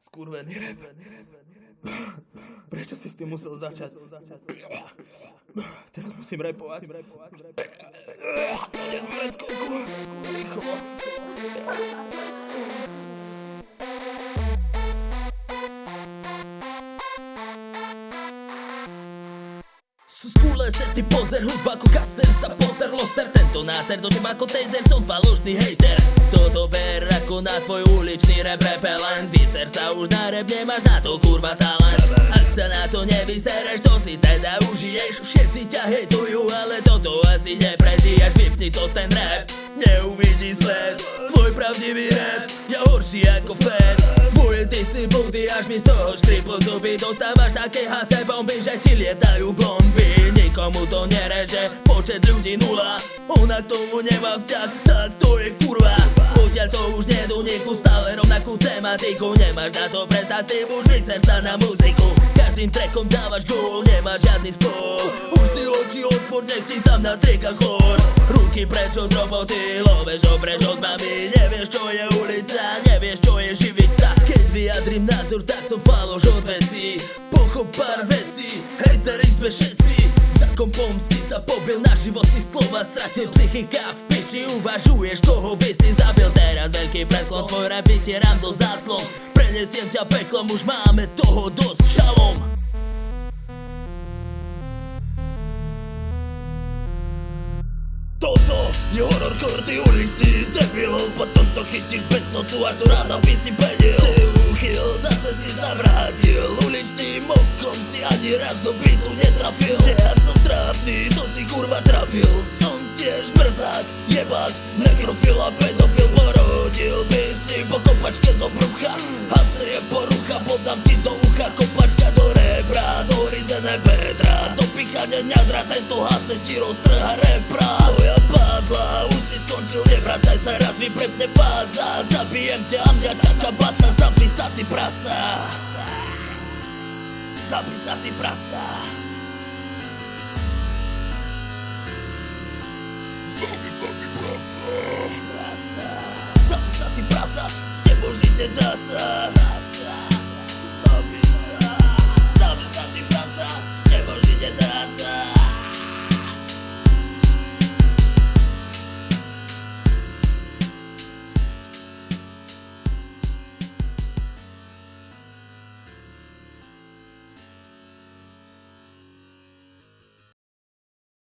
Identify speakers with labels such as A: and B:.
A: Skurvený rap. Prečo si s tým musel začať? Teraz musím rapovať. Dnes máme skoku. Rýchlo. Sú skúle sety, pozer, hudba ako kaser. Sa pozer, loser, tento náser do teba ako taser. Som falošný hejter. Toto ber ako na tvoj uličný rap repelent. Vyser sa už na rap, nemáš na to kurva talent. Ak sa na to nevysereš, to si teda užiješ. Všetci ťa hejtujú, ale toto asi neprežiješ. Vypni to ten rap, neuvidí svet. Tvoj pravdivý rap je horší ako fed. Tvoje disy búdy, až mi z toho štripu zuby. Dostávaš také HC bomby, že ti lietajú blomby. Nikomu to nereže, počet ľudí nula. Ona k tomu nemá vzťah, tak to je kurva. Odtiaľ to už nedú niku, stále rovnakú tematiku. Nemáš na to prestať si, už vyser sa na muziku. Každým trackom dávaš gól, nemáš žiadny spol. Už si oči otvor, nech ti tam na striekach chor. Ruky preč od roboty, loveš opreč od mami. Nevieš čo je ulica, nevieš čo je živiť sa. Keď vyjadrím názor, tak som faloš od vecí. Pochop pár vecí, hejteri sme všetci. Za kompom si sa pobil, na život si slova stratil. Psychika v piči, uvažuješ, koho by si zabil. Teraz veľký predklon, tvoj rap vytieram do záclom. Prenesiem ťa peklom, už máme toho dosť, šalom. Toto je hororcore, ty uličný debil. Potom to chytíš bez notu, až do rána by si bedil. Ty uchyl, zase si zavrátil. Uličným okom si ani raz do bytu netrafil. Že ja som trafný, to si kurva trafil. Som tiež mrzák, jebák, nekrofil a pedofil. Porodil by si po kopačke do brucha. Hace je porucha, podám ti do ucha. Kopačka do rebra, do hryzené bedra. Do pichania ňadra, tento hace ti roztrha repra. Tvoja padla, už si skončil, nevracaj sa, raz mi prepne fáza. Zabijem ťa a mňa čaká basa, zabij sa ty prasa. Zabij sa ty prasa. Zabij sa ty prasa. Zabij sa ty prasa, s tebou žiť nedá sa.